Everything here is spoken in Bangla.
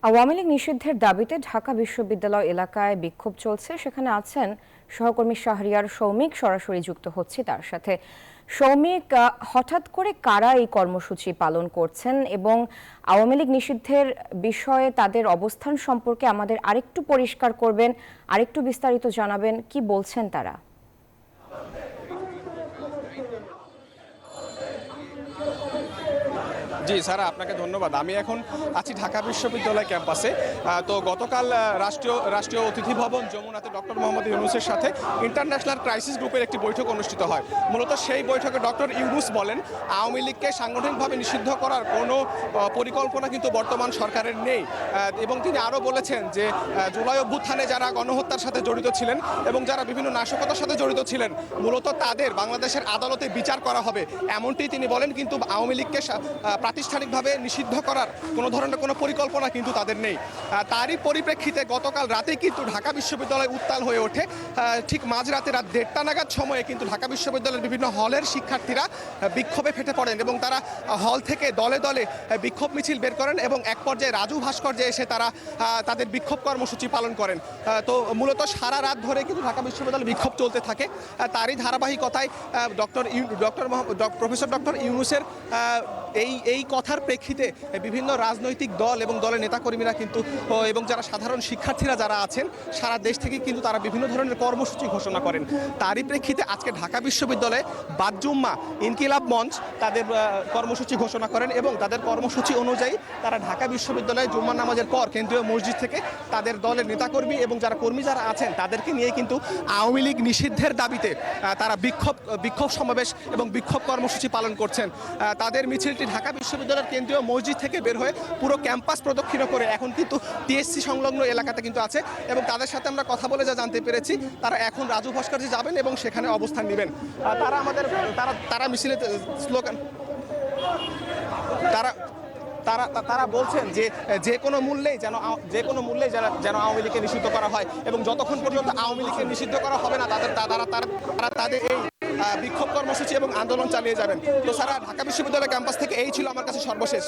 আওয়ামী লীগ নিষিদ্ধের দাবিতে ঢাকা বিশ্ববিদ্যালয় এলাকায় বিক্ষোভ চলছে। সেখানে আছেন সহকর্মী শাহরিয়ার সৌমিক, সরাসরি যুক্ত হচ্ছি তার সাথে। সৌমিক, হঠাৎ করে কারা এই কর্মসূচি পালন করছেন এবং আওয়ামী লীগ নিষিদ্ধের বিষয়ে তাদের অবস্থান সম্পর্কে আমাদের আরেকটু পরিষ্কার করবেন, আরেকটু বিস্তারিত জানাবেন, কি বলছেন তারা? জি স্যার, আপনাকে ধন্যবাদ। আমি এখন আছি ঢাকা বিশ্ববিদ্যালয় ক্যাম্পাসে। তো গতকাল রাষ্ট্রীয় অতিথি ভবন যমুনাতে ডক্টর মোহাম্মদ ইউনূসের সাথে ইন্টারন্যাশনাল ক্রাইসিস গ্রুপের একটি বৈঠক অনুষ্ঠিত হয়। মূলত সেই বৈঠকে ডক্টর ইউনূস বলেন, আওয়ামী লীগকে সাংগঠনিকভাবে নিষিদ্ধ করার কোনো পরিকল্পনা কিন্তু বর্তমান সরকারের নেই। এবং তিনি আরও বলেছেন যে জুলাই অভ্যুত্থানে যারা গণহত্যার সাথে জড়িত ছিলেন এবং যারা বিভিন্ন নাশকতার সাথে জড়িত ছিলেন, মূলত তাদের বাংলাদেশের আদালতে বিচার করা হবে, এমনটি তিনি বলেন। কিন্তু আওয়ামী লীগকে প্রাতিষ্ঠানিকভাবে নিষিদ্ধ করার কোনো ধরনের কোনো পরিকল্পনা কিন্তু তাদের নেই। তারই পরিপ্রেক্ষিতে গতকাল রাতেই কিন্তু ঢাকা বিশ্ববিদ্যালয় উত্তাল হয়ে ওঠে। ঠিক মাঝরাতে রাত 1:30 নাগাদ সময়ে কিন্তু ঢাকা বিশ্ববিদ্যালয়ের বিভিন্ন হলের শিক্ষার্থীরা বিক্ষোভে ফেটে পড়েন এবং তারা হল থেকে দলে দলে বিক্ষোভ মিছিল বের করেন এবং এক পর্যায়ে রাজু ভাস্কর্যে এসে তারা তাদের বিক্ষোভ কর্মসূচি পালন করেন। তো মূলত সারা রাত ধরে কিন্তু ঢাকা বিশ্ববিদ্যালয়ে বিক্ষোভ চলতে থাকে। তারই ধারাবাহিকতায় প্রফেসর ডক্টর ইউনূসের এই কথার প্রেক্ষিতে বিভিন্ন রাজনৈতিক দল এবং দলের নেতাকর্মীরা কিন্তু এবং যারা সাধারণ শিক্ষার্থীরা যারা আছেন সারা দেশ থেকে কিন্তু তারা বিভিন্ন ধরনের কর্মসূচি ঘোষণা করেন। তারই প্রেক্ষিতে আজকে ঢাকা বিশ্ববিদ্যালয়ে বাদ-জুম্মা ইনকিলাব মঞ্চ তাদের কর্মসূচি ঘোষণা করেন এবং তাদের কর্মসূচি অনুযায়ী তারা ঢাকা বিশ্ববিদ্যালয়ে জুম্মার নামাজের পর কেন্দ্রীয় মসজিদ থেকে তাদের দলের নেতাকর্মী এবং কর্মী যারা আছেন তাদেরকে নিয়ে কিন্তু আওয়ামী লীগ নিষিদ্ধের দাবিতে তারা বিক্ষোভ সমাবেশ এবং বিক্ষোভ কর্মসূচি পালন করছেন। তাদের মিছিলটি ঢাকা বিশ্ববিদ্যালয়ের কেন্দ্রীয় মসজিদ থেকে বের হয়ে পুরো ক্যাম্পাস প্রদক্ষিণ করে এখন কিন্তু টিএসসি সংলগ্ন এলাকাতে কিন্তু আছে এবং তাদের সাথে আমরা কথা বলে যা জানতে পেরেছি, তারা এখন রাজু ভাস্কর্যে যাবেন এবং সেখানে অবস্থান নেবেন। তারা মিছিলে স্লোগান তারা বলছেন যে কোনো মূল্যেই যেন আওয়ামী লীগকে নিষিদ্ধ করা হয় এবং যতক্ষণ পর্যন্ত আওয়ামী লীগকে নিষিদ্ধ করা হবে না তাদের এই বিক্ষোভ কর্মসূচি এবং আন্দোলন চালিয়ে যাবেন। তো সারা ঢাকা বিশ্ববিদ্যালয় ক্যাম্পাস থেকে এই ছিল আমার কাছে সর্বশেষ।